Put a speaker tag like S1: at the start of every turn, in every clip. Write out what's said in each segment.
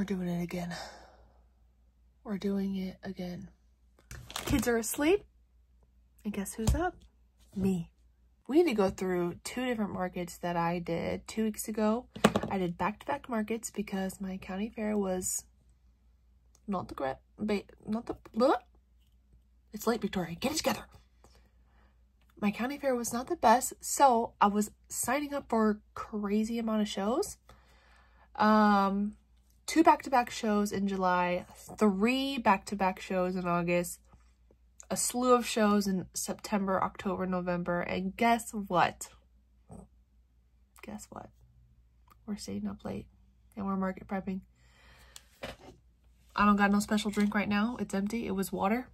S1: doing it again. We're doing it again. Kids are asleep. And guess who's up? Me. We need to go through 2 different markets that I did 2 weeks ago. I did back-to-back markets because my county fair was not the great, it's late, Victoria. Get it together. My county fair was not the best, so I was signing up for a crazy amount of shows. 2 back-to-back shows in July, 3 back-to-back shows in August, a slew of shows in September, October, November, and guess what? Guess what? We're staying up late and we're market prepping. I don't got no special drink right now. It's empty. It was water.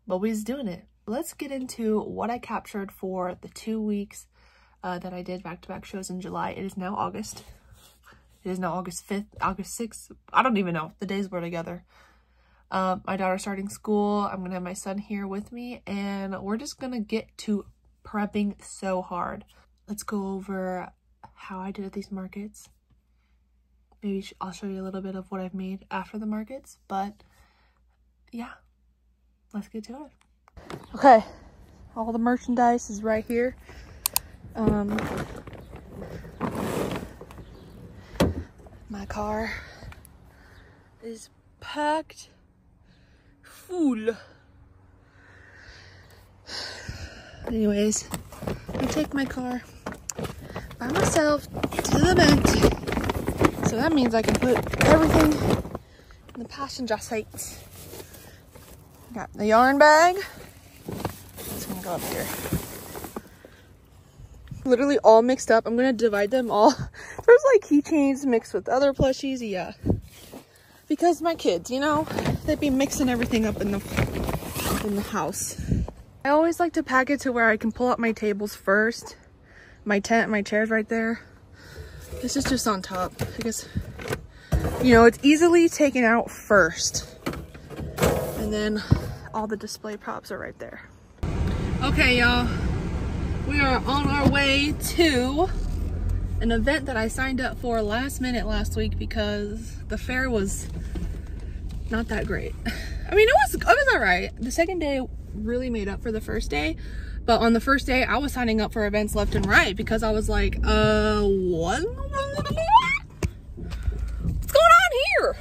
S1: But we's doing it. Let's get into what I captured for the 2 weeks that I did back-to-back shows in July. It is now August. It is now August 5th, August 6th. I don't even know. The days blur together. My daughter's starting school. I'm going to have my son here with me. And we're just going to get to prepping so hard. Let's go over how I did at these markets. Maybe I'll show you a little bit of what I've made after the markets. But yeah, let's get to it. Okay, all the merchandise is right here. My car is packed full. Anyways, I take my car by myself to the event. So that means I can put everything in the passenger seat. Got the yarn bag. It's gonna go up here. Literally all mixed up. I'm gonna divide them all. There's like keychains mixed with other plushies. Yeah. Because my kids, you know, they'd be mixing everything up in the house. I always like to pack it to where I can pull up my tables first. My tent, my chair's right there. This is just on top. I guess, you know, it's easily taken out first. And then all the display props are right there. Okay, y'all. We are on our way to an event that I signed up for last minute last week because the fair was not that great. I mean, it was all right. The second day really made up for the first day. But on the first day, I was signing up for events left and right because I was like, what? What's going on here?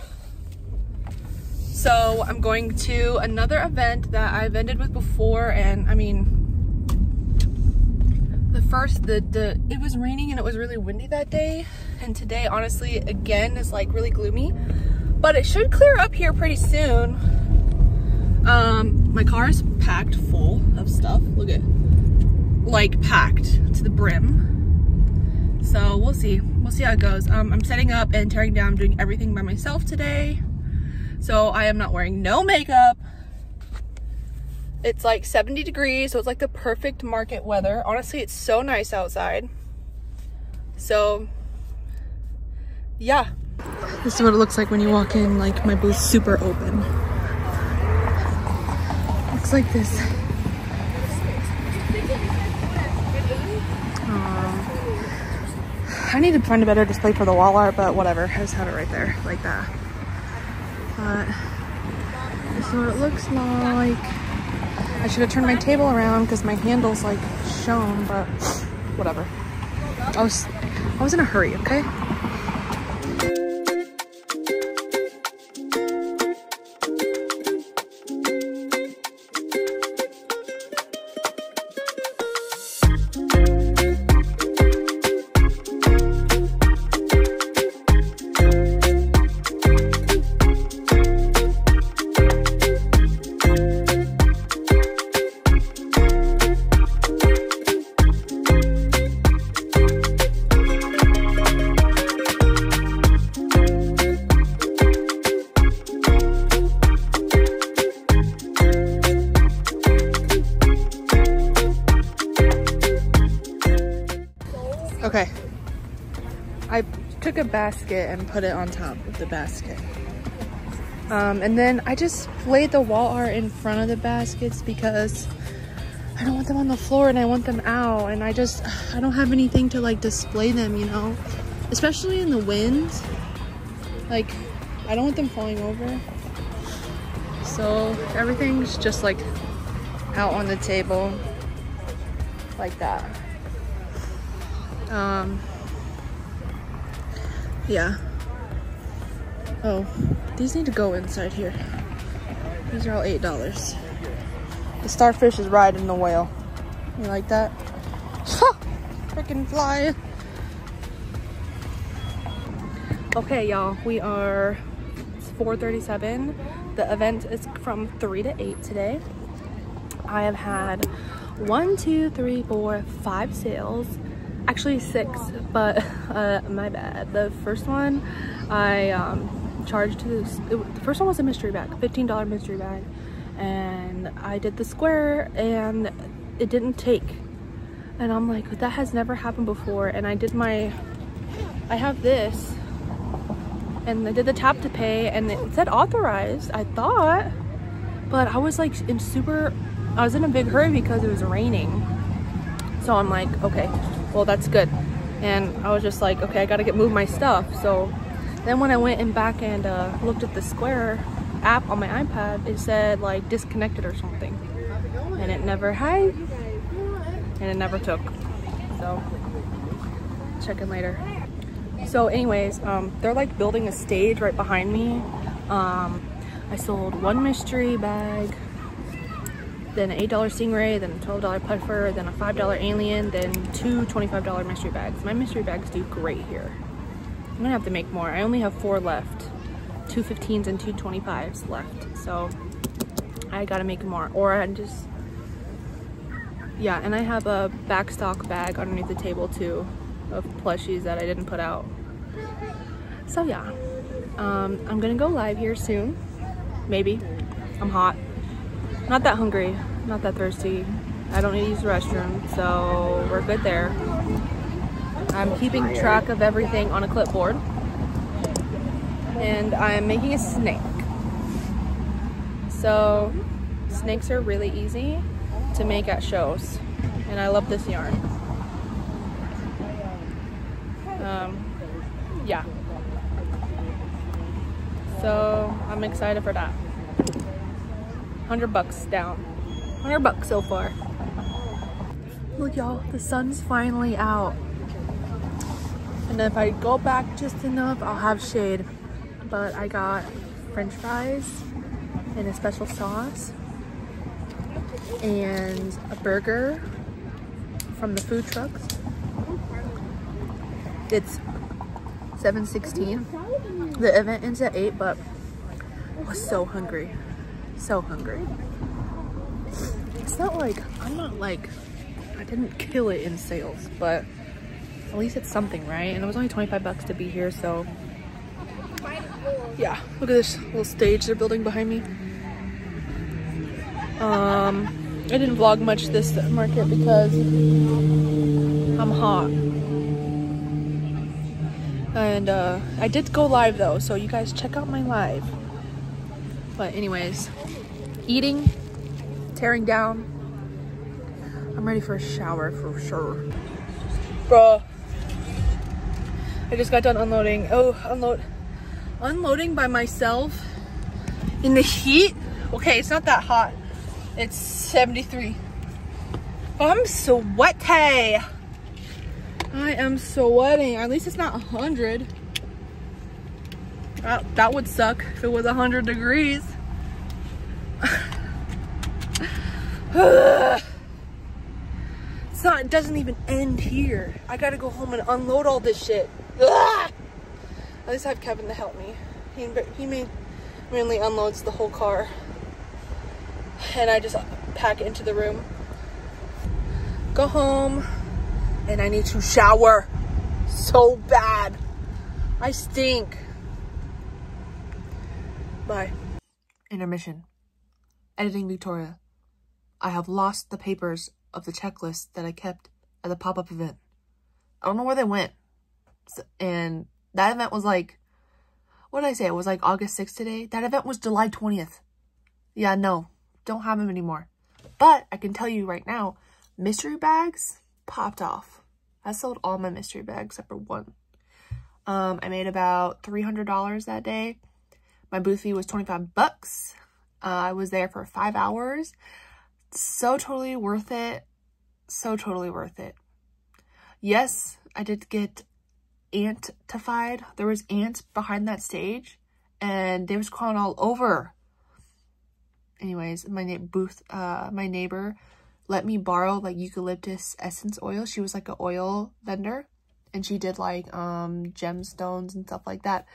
S1: So I'm going to another event that I've ended with before, and I mean, it was raining and it was really windy that day, and today honestly again is like really gloomy, but it should clear up here pretty soon. My car is packed full of stuff. Look at, like, packed to the brim. So we'll see how it goes. I'm setting up and tearing down, doing everything by myself today. So I am not wearing no makeup. It's like 70 degrees, so it's like the perfect market weather. Honestly, it's so nice outside. So yeah, this is what it looks like when you walk in. Like, my booth's super open. Looks like this. I need to find a better display for the wall art, but whatever. I just have it right there like that. But this is what it looks like. I should have turned my table around because my handle's like shown, but whatever. I was in a hurry, okay? Okay, I took a basket and put it on top of the basket. And then I just laid the wall art in front of the baskets because I don't want them on the floor and I want them out. And I don't have anything to like display them, you know, especially in the wind. Like, I don't want them falling over. So everything's just like out on the table like that. Yeah. Oh, these need to go inside here. These are all $8. The starfish is riding the whale. You like that? Freaking fly. Okay, y'all, we are, it's 4:37. The event is from 3 to 8 today. I have had 1, 2, 3, 4, 5 sales. Actually 6, but my bad. The first one I charged to this, the first one was a mystery bag, $15 mystery bag, and I did the square and it didn't take, and I'm like, that has never happened before. And I did my, I have this, and I did the tap to pay and it said authorized, I thought, but I was like I was in a big hurry because it was raining. So I'm like, okay, well, that's good. And I was just like, okay, I gotta move my stuff. So then when I went and back and looked at the Square app on my iPad, it said like disconnected or something. And it never had, and it never took. So check in later. So anyways, they're like building a stage right behind me. I sold 1 mystery bag, then an $8 stingray, then a $12 puffer, then a $5 alien, then 2 $25 mystery bags. My mystery bags do great here. I'm gonna have to make more. I only have 4 left, 2 15s and 2 25s left. So I gotta make more, or I just, yeah. And I have a backstock bag underneath the table too of plushies that I didn't put out. So yeah, I'm gonna go live here soon. Maybe. I'm hot. Not that hungry, not that thirsty. I don't need to use the restroom, so we're good there. I'm keeping track of everything on a clipboard. And I'm making a snake. So snakes are really easy to make at shows. And I love this yarn. Yeah. So I'm excited for that. $100 down. $100 so far. Look, y'all, the sun's finally out. And if I go back just enough, I'll have shade. But I got French fries and a special sauce and a burger from the food trucks. It's 7:16. The event ends at 8, but I was so hungry. So hungry. It's not like, I'm not like, I didn't kill it in sales, but at least it's something, right? And it was only $25 to be here, so yeah. Look at this little stage they're building behind me. I didn't vlog much this market because I'm hot. And I did go live though, so you guys check out my live. But anyways, eating, tearing down. I'm ready for a shower for sure. Bruh. I just got done unloading. Oh, unloading by myself in the heat. Okay, it's not that hot. It's 73. Oh, I'm sweaty. I am sweating. At least it's not 100. That would suck if it was 100 degrees. It's not, it doesn't even end here. I gotta go home and unload all this shit. At least I have Kevin to help me. He mainly unloads the whole car. And I just pack it into the room. Go home. And I need to shower so bad. I stink. Bye. Intermission. Editing Victoria. I have lost the papers of the checklist that I kept at the pop-up event. I don't know where they went. And that event was like, what did I say? It was like August 6th today. That event was July 20th. Yeah, no, don't have them anymore. But I can tell you right now, mystery bags popped off. I sold all my mystery bags except for one. I made about $300 that day. My booth fee was 25 bucks. I was there for 5 hours. So totally worth it. So totally worth it. Yes, I did get ant-ified. There was ants behind that stage and they was crawling all over. Anyways, my neighbor let me borrow like eucalyptus essence oil. She was like an oil vendor and she did like gemstones and stuff like that.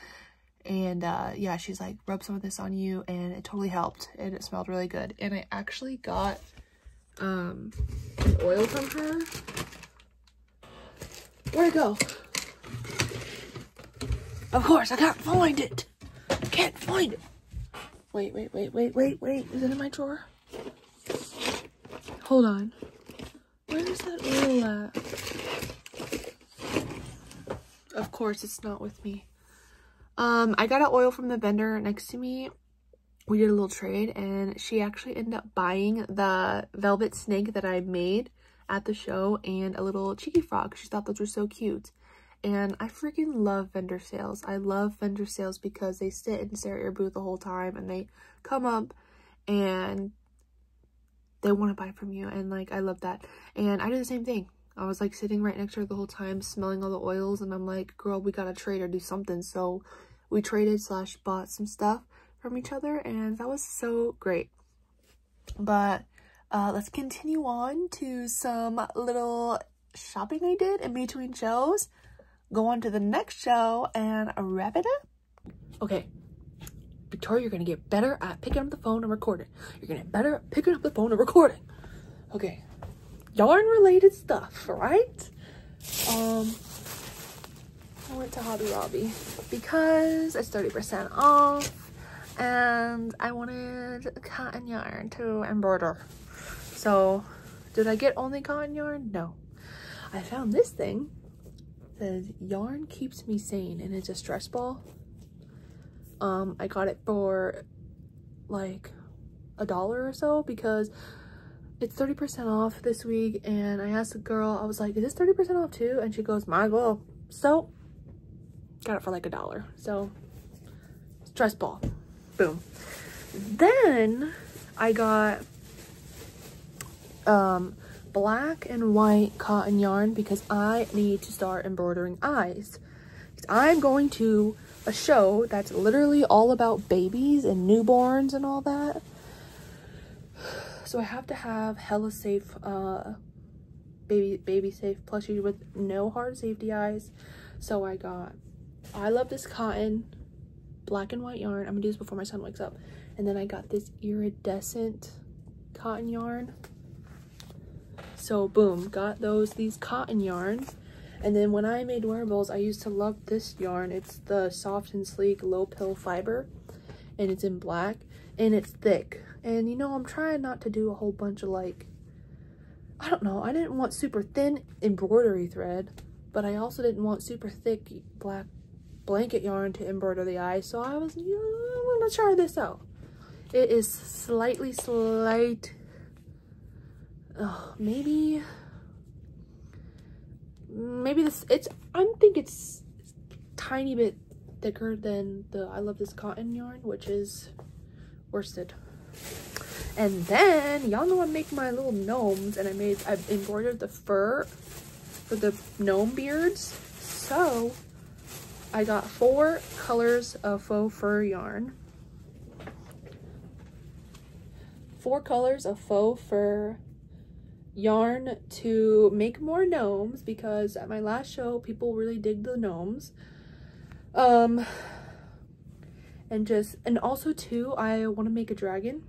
S1: And yeah, she's like, rub some of this on you, and it totally helped and it smelled really good. And I actually got an oil from her. Where'd it go? Of course, I can't find it. I can't find it. Wait. Is it in my drawer? Hold on. Where is that oil at? Of course, it's not with me. I got an oil from the vendor next to me. We did a little trade, and she actually ended up buying the velvet snake that I made at the show and a little cheeky frog. She thought those were so cute. And I freaking love vendor sales. I love vendor sales because they sit and stare at your booth the whole time, and they come up and they want to buy from you, and like I love that. And I did the same thing. I was like sitting right next to her the whole time, smelling all the oils, and I'm like, girl, we gotta trade or do something. So we traded / bought some stuff from each other, and that was so great. But let's continue on to some little shopping I did in between shows. Go on to the next show and wrap it up. Okay, Victoria, you're gonna get better at picking up the phone and recording. You're gonna get better at picking up the phone and recording. Okay, yarn related stuff, right? I went to Hobby Lobby because it's 30% off and I wanted cotton yarn to embroider. So did I get only cotton yarn? No. I found this thing. It says yarn keeps me sane, and it's a stress ball. I got it for like $1 or so because it's 30% off this week, and I asked the girl, I was like, is this 30% off too? And she goes, my well. So got it for like $1. So stress ball, boom. Then I got black and white cotton yarn because I need to start embroidering eyes. I'm going to a show that's literally all about babies and newborns and all that. So I have to have hella safe, baby safe plushie with no hard safety eyes. So I love this cotton, black and white yarn. I'm gonna do this before my son wakes up. And then I got this iridescent cotton yarn. So boom, got these cotton yarns. And then when I made wearables, I used to love this yarn. It's the soft and sleek low pill fiber, and it's in black and it's thick. And you know, I'm trying not to do a whole bunch of like, I don't know, I didn't want super thin embroidery thread, but I also didn't want super thick black blanket yarn to embroider the eyes. So I was, you know, I'm gonna try this out. It is slightly maybe this, I think it's tiny bit thicker than the I Love This Cotton yarn, which is worsted. And then y'all know I make my little gnomes, and I embroidered the fur for the gnome beards. So I got 4 colors of faux fur yarn. 4 colors of faux fur yarn to make more gnomes, because at my last show people really dig the gnomes. And also too, I want to make a dragon,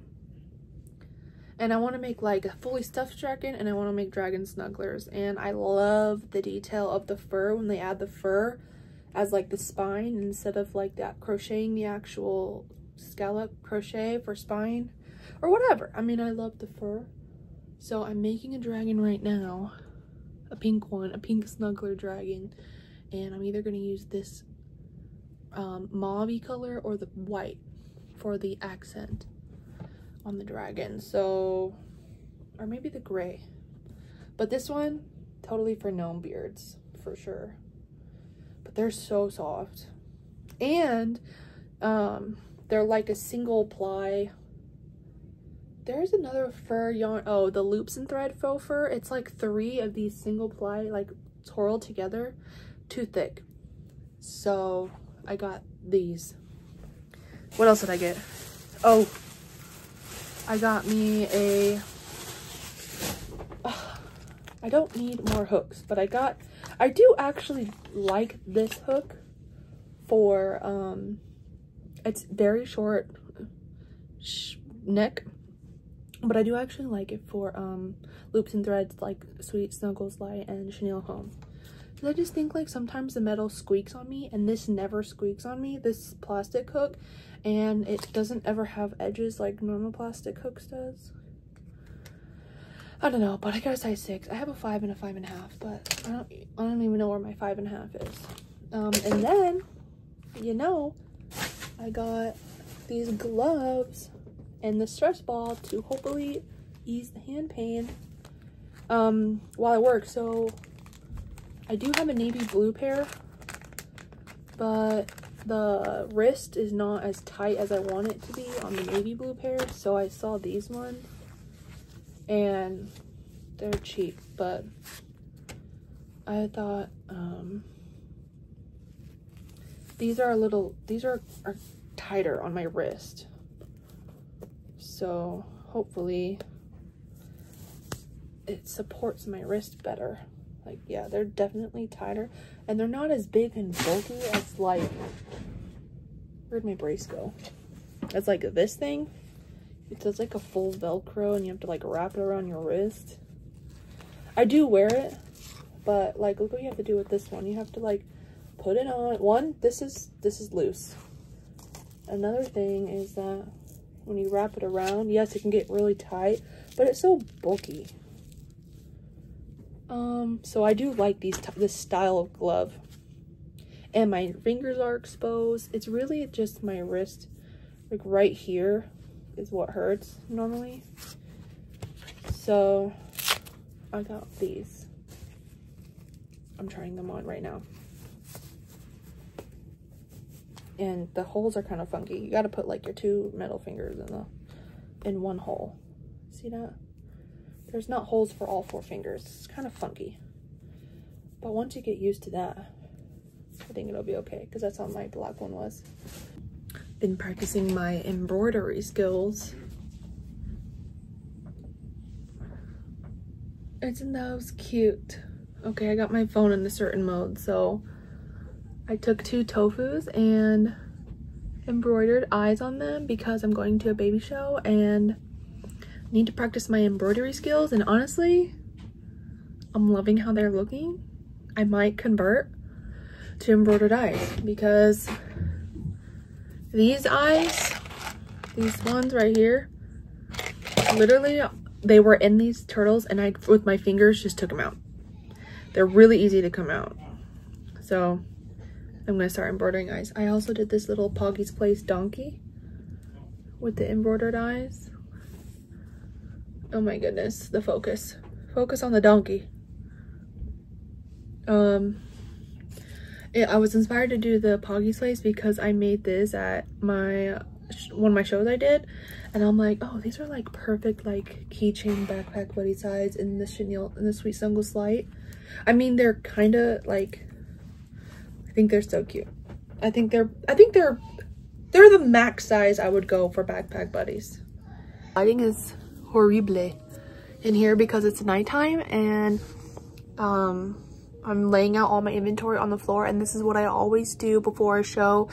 S1: and I want to make like a fully stuffed dragon, and I want to make dragon snugglers. And I love the detail of the fur when they add the fur as like the spine instead of like that crocheting the actual scallop crochet for spine or whatever. I mean, I love the fur. So I'm making a dragon right now, a pink one, a pink snuggler dragon, and I'm either going to use this mauve color or the white for the accent on the dragon. So, or maybe the gray, but this one totally for gnome beards for sure. but they're so soft. And they're like a single ply. There's another fur yarn. Oh, the Loops and Thread faux fur. It's like 3 of these single ply, like twirled together, too thick. So I got these. What else did I get? Oh, I got me a, I don't need more hooks, but I do actually like this hook for, it's very short neck, but I do actually like it for loops and threads like Sweet Snuggles Light and Chenille Home. I just think like sometimes the metal squeaks on me, and this never squeaks on me, this plastic hook, and it doesn't ever have edges like normal plastic hooks does. I don't know, but I got a size 6. I have a 5 and a 5.5, but I don't even know where my 5.5 is. And then, you know, I got these gloves and the stress ball to hopefully ease the hand pain while I work. So I do have a navy blue pair, but the wrist is not as tight as I want it to be on the navy blue pair. So I saw these ones and they're cheap, but I thought these are tighter on my wrist. So hopefully it supports my wrist better. Like, yeah, they're definitely tighter, and they're not as big and bulky as like, where'd my brace go? It's like this thing. It does like a full Velcro, and you have to like wrap it around your wrist. I do wear it, but like, look what you have to do with this one. You have to like put it on. One, this is loose. Another thing is that when you wrap it around, yes, it can get really tight, but it's so bulky. So I do like this style of glove, and my fingers are exposed. It's really just my wrist, like right here is what hurts normally. So I got these. I'm trying them on right now, and the holes are kind of funky. You got to put like your 2 middle fingers in one hole. See that? There's not holes for all 4 fingers. It's kind of funky. But once you get used to that, I think it'll be okay, because that's how my black one was. Been practicing my embroidery skills. Isn't that cute? Okay, I got my phone in a certain mode, so I took 2 tofus and embroidered eyes on them because I'm going to a baby show and need to practice my embroidery skills. And honestly, I'm loving how they're looking. I might convert to embroidered eyes, because these eyes, these ones right here, literally they were in these turtles, and I with my fingers just took them out. They're really easy to come out, so I'm gonna start embroidering eyes. I also did this little Poggy's Place donkey with the embroidered eyes. Oh my goodness, the focus on the donkey. I was inspired to do the Poggy's Place because I made this at one of my shows I did, and I'm like, oh, these are like perfect like keychain backpack buddy size in the Chenille and the Sweet Snuggles Light. I mean, they're kind of like, I think they're so cute. I think they're the max size I would go for backpack buddies. Lighting is horrible in here because it's nighttime, and I'm laying out all my inventory on the floor, and this is what I always do before a show.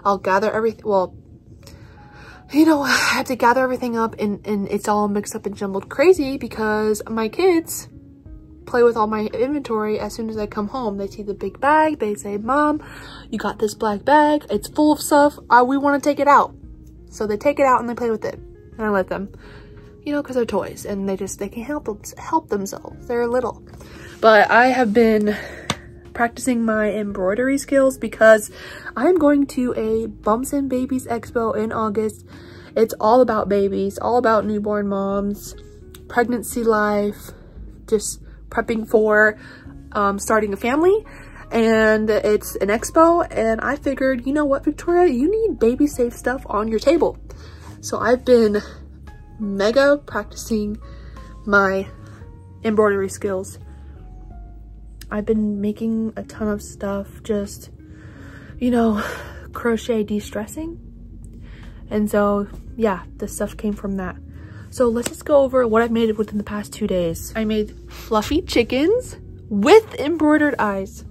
S1: I'll gather everything, well, you know, I have to gather everything up, and it's all mixed up and jumbled crazy because my kids play with all my inventory. As soon as I come home, they see the big bag, they say, Mom, you got this black bag, it's full of stuff, we want to take it out. So they take it out and they play with it, and I let them, you know, because they're toys, and they can't help themselves. They're little. But I have been practicing my embroidery skills because I'm going to a Bumps and Babies Expo in August. It's all about babies, all about newborn moms, pregnancy life, just prepping for starting a family. and it's an expo, and I figured, you know what, Victoria, you need baby safe stuff on your table. So I've been mega practicing my embroidery skills. I've been making a ton of stuff, just, you know, crochet de-stressing. And so yeah, the stuff came from that. So let's just go over what I've made within the past 2 days. I made fluffy chickens with embroidered eyes.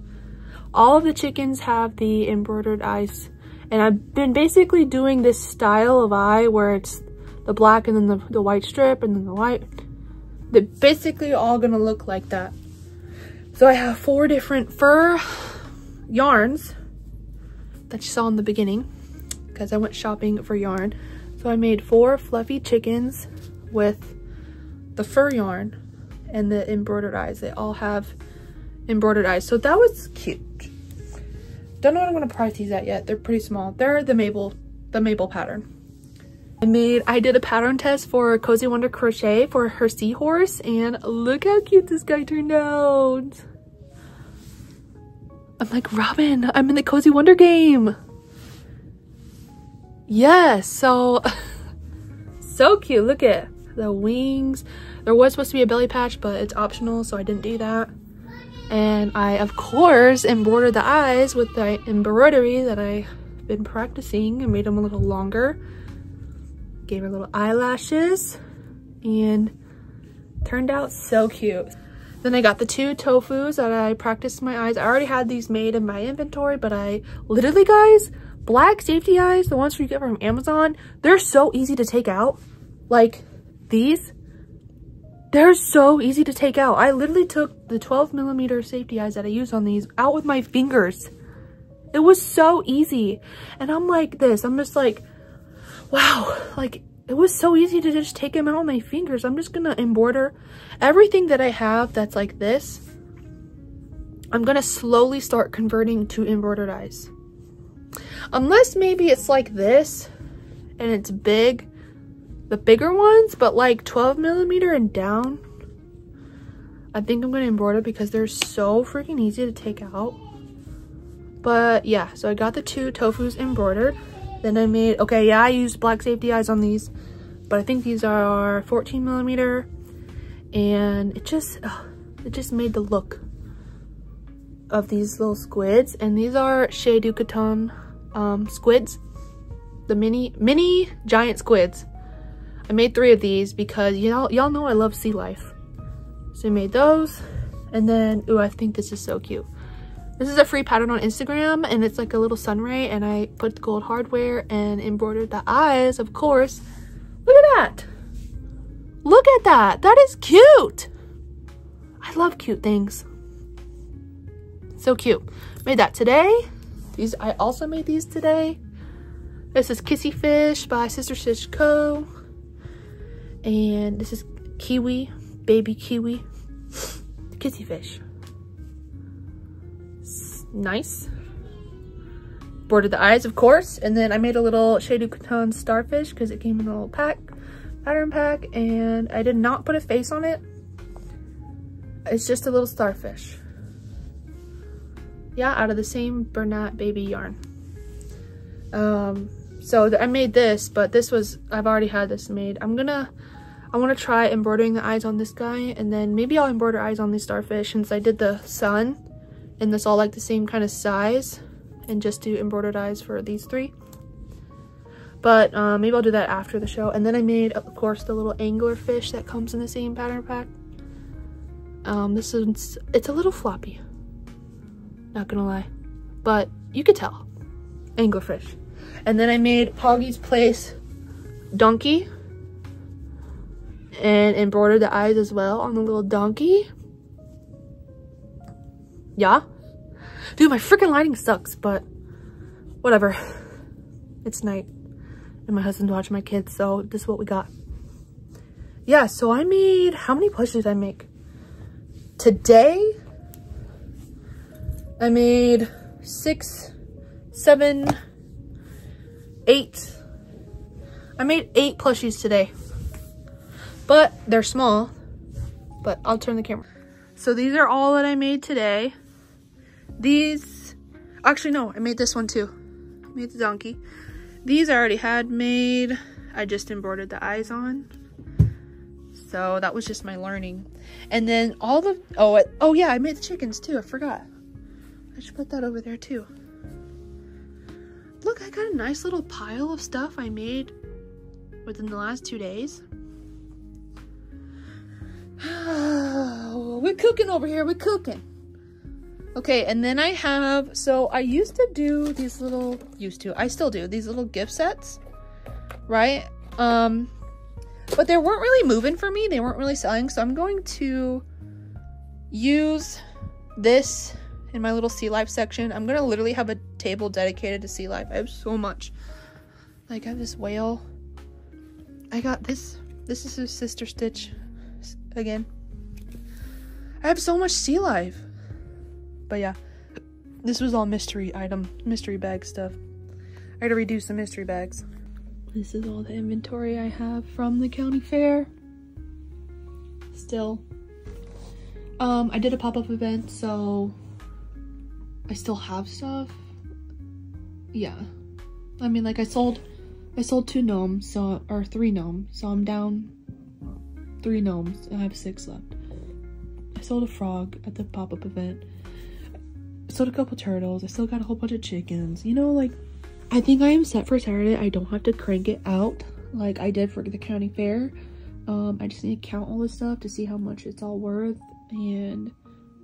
S1: All of the chickens have the embroidered eyes, and I've been basically doing this style of eye where it's the black and then the white strip and then the white. They're basically all gonna look like that. So I have 4 different fur yarns that you saw in the beginning because I went shopping for yarn. So I made 4 fluffy chickens with the fur yarn and the embroidered eyes. They all have embroidered eyes, so that was cute. Don't know what I'm gonna price these at yet. They're pretty small. They're the Mabel pattern. I did a pattern test for Cozy Wonder Crochet for her seahorse, and look how cute this guy turned out. I'm like, Robin, I'm in the Cozy Wonder game. Yes, so cute. Look at the wings. There was supposed to be a belly patch, but it's optional, so I didn't do that. And I, of course, embroidered the eyes with the embroidery that I've been practicing and made them a little longer. Gave her little eyelashes and turned out so cute. Then I got the 2 tofus that I practiced my eyes. I already had these made in my inventory, but I literally, guys, black safety eyes, the ones you get from Amazon, they're so easy to take out. Like these, they're so easy to take out. I literally took the 12mm safety eyes that I use on these out with my fingers. It was so easy. And I'm like this, I'm just like, wow, like it was so easy to just take them out with my fingers. I'm just gonna embroider everything that I have that's like this. I'm gonna slowly start converting to embroidered eyes. Unless maybe it's like this and it's big, the bigger ones, but like 12mm and down, I think I'm gonna embroider because they're so freaking easy to take out. But yeah, so I got the 2 tofus embroidered. Then I made, okay, yeah, I used black safety eyes on these, but I think these are 14mm, and it just made the look of these little squids. And these are Chez du Coton squids, the mini giant squids. I made 3 of these because y'all know I love sea life, so I made those. And then, ooh, I think this is so cute. This is a free pattern on Instagram, and it's like a little sun ray, and I put the gold hardware and embroidered the eyes, of course. Look at that. Look at that. That is cute. I love cute things. So cute. Made that today. I also made these today. This is Kissy Fish by Sister Stitch Co. And this is Kiwi, baby kiwi. Kissy Fish. Nice. Bordered the eyes, of course, and then I made a little Chez du Coton starfish because it came in a little pattern pack, and I did not put a face on it. It's just a little starfish. Yeah, out of the same Bernat baby yarn. So I made this, but this was, I've already had this made. I want to try embroidering the eyes on this guy, and then maybe I'll embroider eyes on these starfish since I did the sun. And this all like the same kind of size, and just do embroidered eyes for these 3. But maybe I'll do that after the show. And then I made, of course, the little angler fish that comes in the same pattern pack. It's a little floppy, not gonna lie, but you could tell. Anglerfish. And then I made Poggy's Place donkey and embroidered the eyes as well on the little donkey. Yeah, dude, my freaking lighting sucks, but whatever. It's night and my husband's watching my kids, so this is what we got. Yeah, so I made, how many plushies did I make today? I made 6, 7, 8. I made 8 plushies today, but they're small. But I'll turn the camera. So these are all that I made today. These, actually no, I made this one too. I made the donkey. These I already had made. I just embroidered the eyes on. So that was just my learning. And then all the, oh yeah, I made the chickens too, I forgot. I should put that over there too. Look, I got a nice little pile of stuff I made within the last 2 days. We're cooking over here, we're cooking. Okay, and then I have, so I used to do these little, I still do, these little gift sets, right? But they weren't really moving for me, they weren't really selling, so I'm going to use this in my little sea life section. I'm gonna literally have a table dedicated to sea life. I have so much. Like, I have this whale. I got this. This is a sister stitch again. I have so much sea life. But yeah, this was all mystery bag stuff. I had to redo some mystery bags. This is all the inventory I have from the county fair. Still. I did a pop-up event, so I still have stuff. Yeah. I mean, like, I sold 2 gnomes, so, or 3 gnomes, so I'm down 3 gnomes and I have 6 left. I sold a frog at the pop-up event. I sold a couple turtles. I still got a whole bunch of chickens. You know, like, I think I am set for Saturday. I don't have to crank it out like I did for the county fair. I just need to count all this stuff to see how much it's all worth and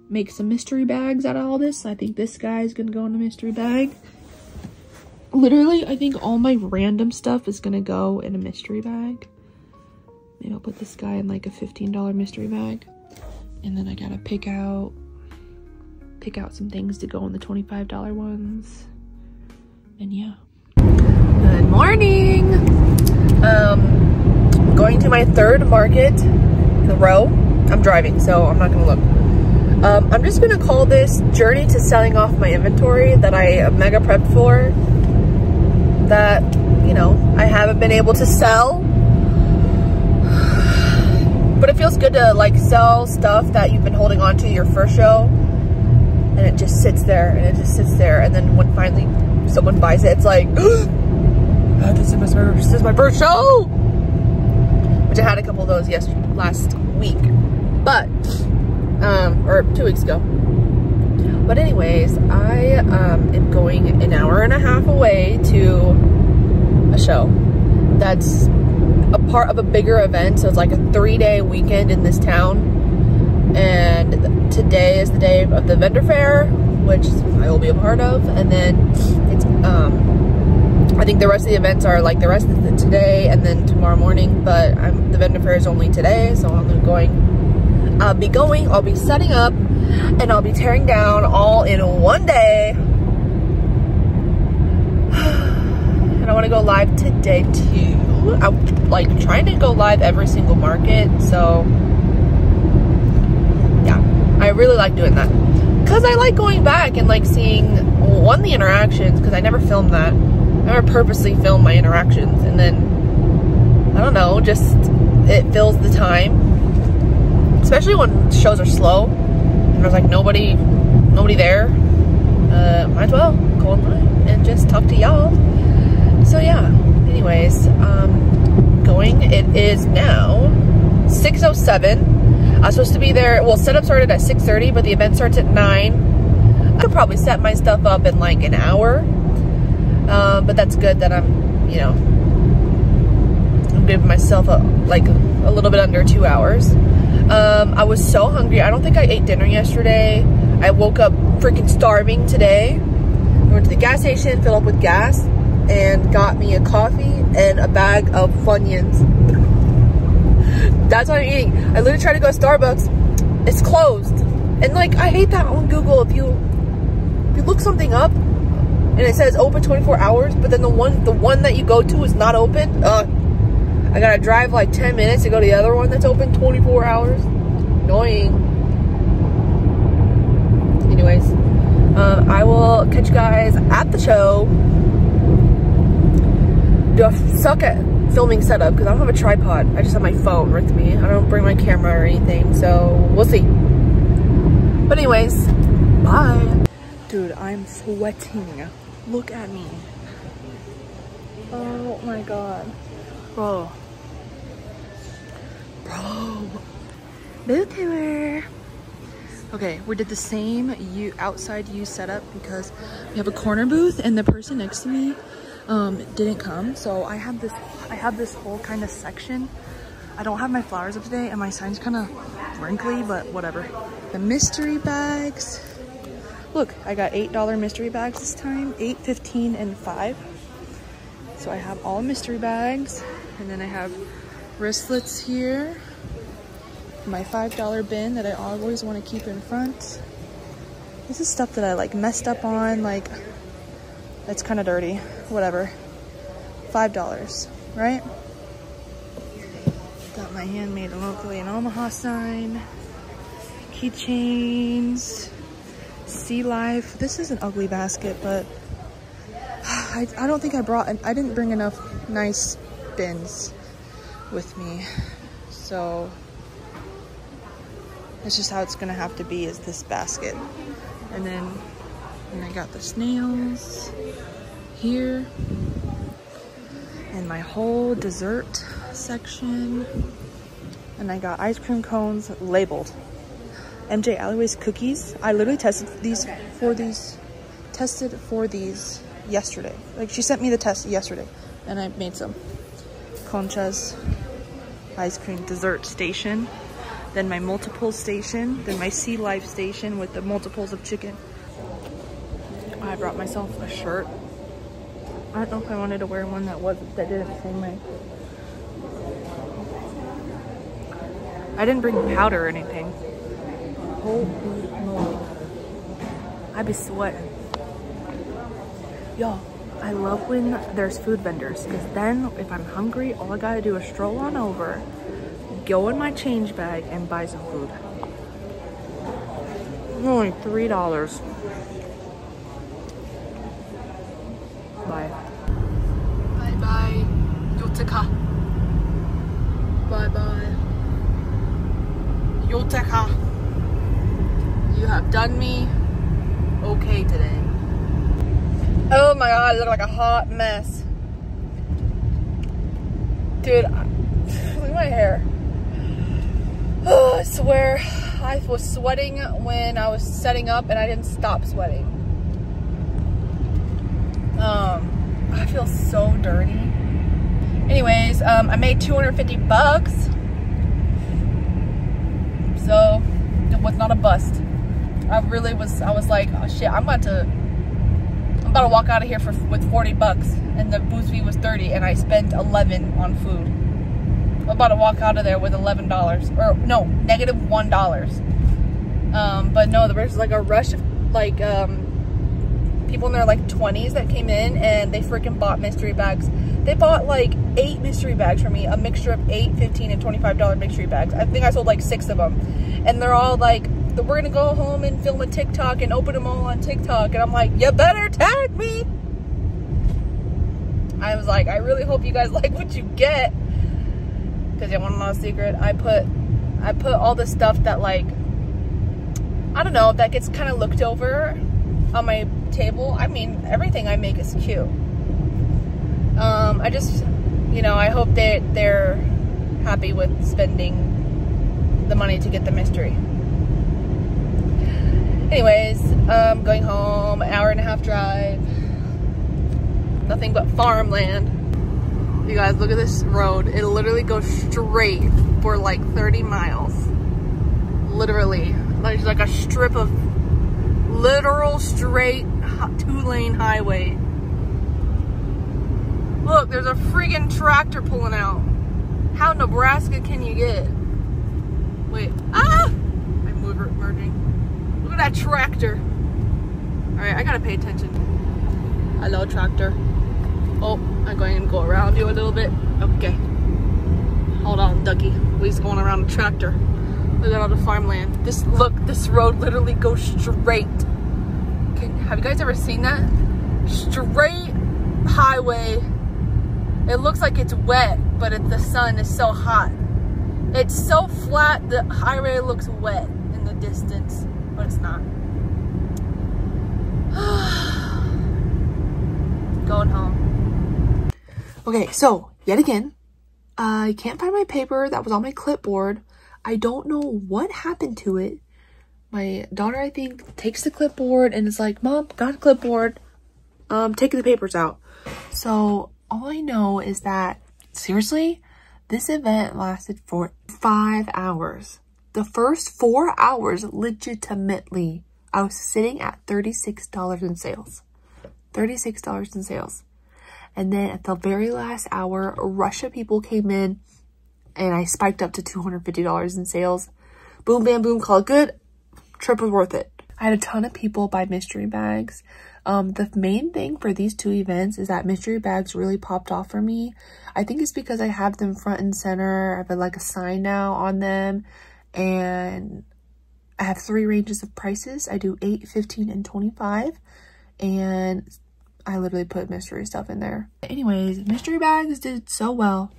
S1: make some mystery bags out of all this. I think this guy is gonna go in a mystery bag. Literally, I think all my random stuff is gonna go in a mystery bag. Maybe I'll put this guy in like a $15 mystery bag. And then I gotta pick out some things to go in the $25 ones. And yeah. Good morning. Going to my 3rd market in a row. I'm driving, so I'm not gonna look. I'm just gonna call this Journey to Selling Off My Inventory that I mega prepped for. That, you know, I haven't been able to sell. But it feels good to like sell stuff that you've been holding on to your first show. And it just sits there and it just sits there. And then when finally someone buys it, it's like, oh, this is my first show. Which I had a couple of those last week. But, or 2 weeks ago. But anyways, I am going an hour and a half away to a show that's a part of a bigger event. So it's like a 3-day weekend in this town. And today is the day of the vendor fair, which I will be a part of. And then it's, I think the rest of the events are like the rest of the today and then tomorrow morning. But the vendor fair is only today, so I'll be setting up and I'll be tearing down all in one day. And I want to go live today too. I'm like trying to go live every single market, so yeah, I really like doing that because I like going back and like seeing the interactions, because I never filmed that. I never purposely filmed my interactions, and then I don't know, just it fills the time, especially when shows are slow and there's like nobody there. Might as well go online and just talk to y'all. So yeah, anyways, it is now 6:07. I was supposed to be there, well, setup started at 6:30, but the event starts at 9. I could probably set my stuff up in like an hour, but that's good that I'm giving myself a little bit under 2 hours. I was so hungry. I don't think I ate dinner yesterday. I woke up freaking starving today. I went to the gas station, filled up with gas, and got me a coffee and a bag of Funyuns. That's what I'm eating. I literally tried to go to Starbucks. It's closed. And like, I hate that on Google. If you look something up and it says open 24 hours, but then the one that you go to is not open. I gotta drive like 10 minutes to go to the other one that's open 24 hours. Annoying. Anyways, I will catch you guys at the show. Do I suck at filming setup because I don't have a tripod. I just have my phone with me. I don't bring my camera or anything, so we'll see. But anyways, bye. Dude, I'm sweating. Look at me. Oh my god. Bro. Booth tour. Okay, we did the same outside U setup because we have a corner booth and the person next to me didn't come. So I have this whole kind of section. I don't have my flowers up today and my sign's kind of wrinkly, but whatever. The mystery bags. Look, I got $8 mystery bags this time, 8, 15, and 5. So I have all mystery bags, and then I have wristlets here. My $5 bin that I always want to keep in front. This is stuff that I like messed up on, like it's kind of dirty, whatever. $5, right? Got my handmade locally in Omaha sign, keychains, Sea Life. This is an ugly basket, but I don't think I didn't bring enough nice bins with me, so it's just how it's gonna have to be, is this basket. And then I got the snails here and my whole dessert section, and I got ice cream cones labeled MJ Alloway's cookies. I literally tested for these yesterday. Like, she sent me the test yesterday and I made some. Concha's ice cream dessert station, then my multiple station, then my Sea Life station with the multiples of chicken. I brought myself a shirt. I don't know if I wanted to wear one that didn't say my... I didn't bring powder or anything. Holy moly. I be sweating. Yo, I love when there's food vendors, because then if I'm hungry, all I gotta do is stroll on over, go in my change bag, and buy some food. Only $3. Bye. Bye bye. Yotaka. Bye bye. Yotaka. You have done me okay today. Oh my god, I look like a hot mess. Dude, look at my hair. Oh, I swear, I was sweating when I was setting up and I didn't stop sweating. I feel so dirty. Anyways, I made 250 bucks. So, it was not a bust. I was like, oh shit, I'm about to walk out of here with 40 bucks, and the booth fee was 30, and I spent 11 on food. I'm about to walk out of there with $11, or no, negative $1. But no, there was like a rush of like people in their like 20s that came in, and they freaking bought mystery bags. They bought like 8 mystery bags for me, a mixture of 8, 15, and $25 mystery bags. I think I sold like 6 of them, and they're all like, we're gonna go home and film a TikTok and open them all on TikTok. And I'm like, you better tag me. I was like, I really hope you guys like what you get, because you want to know a secret. I put all the stuff that, like, I don't know, that gets kind of looked over on my table. I mean, everything I make is cute. I just, you know, I hope that they're happy with spending the money to get the mystery. Anyways, going home, 1.5-hour drive. Nothing but farmland. You guys, look at this road. It literally goes straight for like 30 miles. Literally. There's like a strip of literal straight 2-lane highway. Look, there's a freaking tractor pulling out. How Nebraska can you get? Wait. Ah! I'm merging. Look at that tractor. Alright, I gotta pay attention. Hello, tractor. Oh, I'm going to go around you a little bit. Okay. Hold on, ducky. We're just going around the tractor. Look at all the farmland. This road literally goes straight. Have you guys ever seen that? Straight highway. It looks like it's wet, but the sun is so hot. It's so flat, the highway looks wet in the distance, but it's not. Okay, so yet again, I can't find my paper that was on my clipboard. I don't know what happened to it. My daughter, I think, takes the clipboard and is like, Mom, got a clipboard. Taking the papers out. So all I know is that, seriously, this event lasted for 5 hours. The first 4 hours, legitimately, I was sitting at $36 in sales. $36 in sales. And then at the very last hour, a rush of people came in and I spiked up to $250 in sales. Boom, bam, boom, call it good. Trip was worth it. I had a ton of people buy mystery bags. The main thing for these two events is that mystery bags really popped off for me. I think it's because I have them front and center. I have like a sign now on them, and I have 3 ranges of prices. I do 8, 15, and 25, and I literally put mystery stuff in there. Anyways, mystery bags did so well.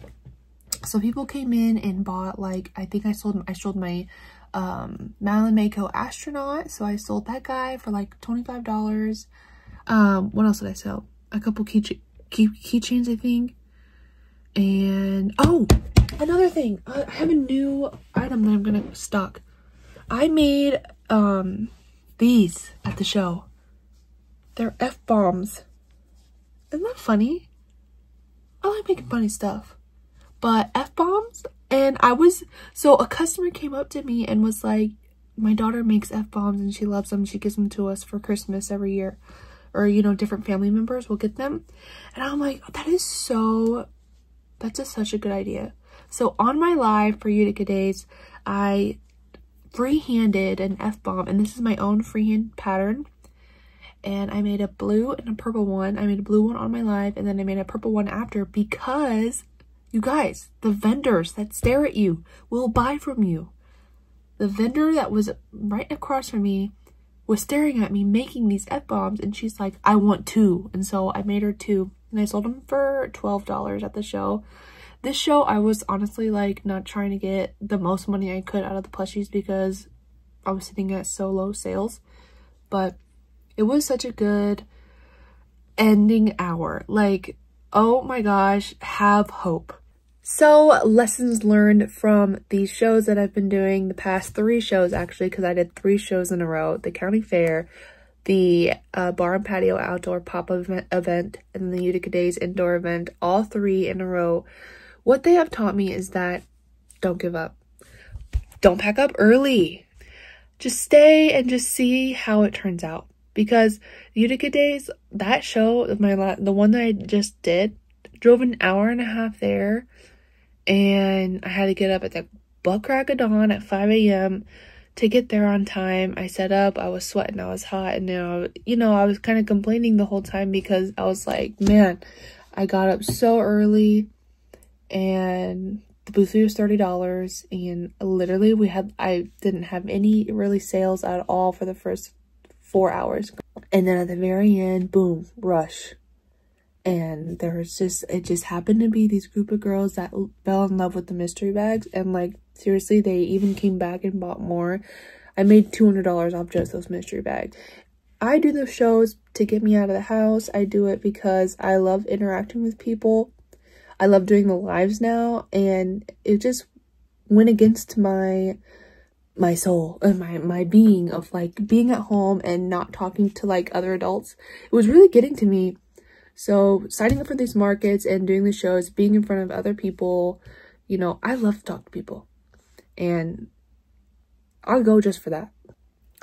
S1: So people came in and bought, like, I think I sold my Madeline Mako astronaut. So I sold that guy for like $25. What else did I sell? A couple keychains, I think. And oh, another thing, I have a new item that I'm gonna stock. I made these at the show. They're F-bombs. Isn't that funny? I like making funny stuff. But F-bombs, and so a customer came up to me and was like, my daughter makes F-bombs and she loves them. She gives them to us for Christmas every year. Or, you know, different family members will get them. And I'm like, oh, that's just such a good idea. So on my live for Utica Days, I freehanded an F-bomb, and this is my own freehand pattern. And I made a blue and a purple one. I made a blue one on my live, and then I made a purple one after, because you guys, the vendors that stare at you will buy from you. The vendor that was right across from me was staring at me making these F-bombs, and she's like, I want 2. And so I made her 2, and I sold them for $12 at the show. This show, I was honestly like not trying to get the most money I could out of the plushies because I was sitting at so low sales, but it was such a good ending hour. Like, oh my gosh, have hope. So, lessons learned from these shows that I've been doing, the past 3 shows actually, because I did 3 shows in a row: the county fair, the bar and patio outdoor pop-up event, and then the Utica Days indoor event, all 3 in a row. What they have taught me is that don't give up. Don't pack up early. Just stay and just see how it turns out. Because Utica Days, that show, the one that I just did, drove an hour and a half there. And I had to get up at the butt crack of dawn at 5 a.m. to get there on time. I set up, I was sweating, I was hot, and now, you know, I was kind of complaining the whole time because I was like, man, I got up so early, and the booth fee was $30, and literally I didn't have any really sales at all for the first 4 hours. And then at the very end, boom, rush. And it just happened to be these group of girls that fell in love with the mystery bags, and like, seriously, they even came back and bought more. I made $200 off just those mystery bags. I do those shows to get me out of the house. I do it because I love interacting with people. I love doing the lives now, and it just went against my soul and my being of like being at home and not talking to like other adults. It was really getting to me. So signing up for these markets and doing the shows, being in front of other people, you know, I love to talk to people, and I'll go just for that.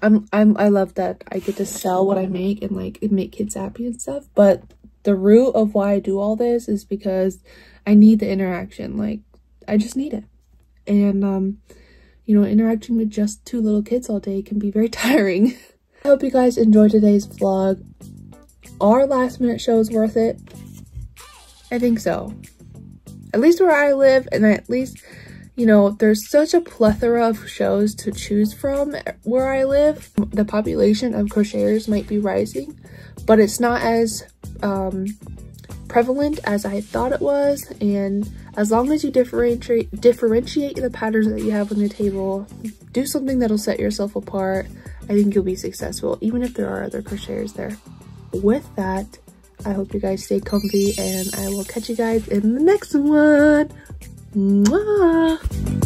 S1: I love that I get to sell what I make and like make kids happy and stuff. But the root of why I do all this is because I need the interaction. Like, I just need it. And you know, interacting with just 2 little kids all day can be very tiring. I hope you guys enjoyed today's vlog. Are last minute shows worth it? I think so. At least where I live, and at least, you know, there's such a plethora of shows to choose from where I live. The population of crocheters might be rising, but it's not as prevalent as I thought it was. And as long as you differentiate the patterns that you have on your table, do something that'll set yourself apart, I think you'll be successful, even if there are other crocheters there. With that, I hope you guys stay comfy, and I will catch you guys in the next one. Mwah!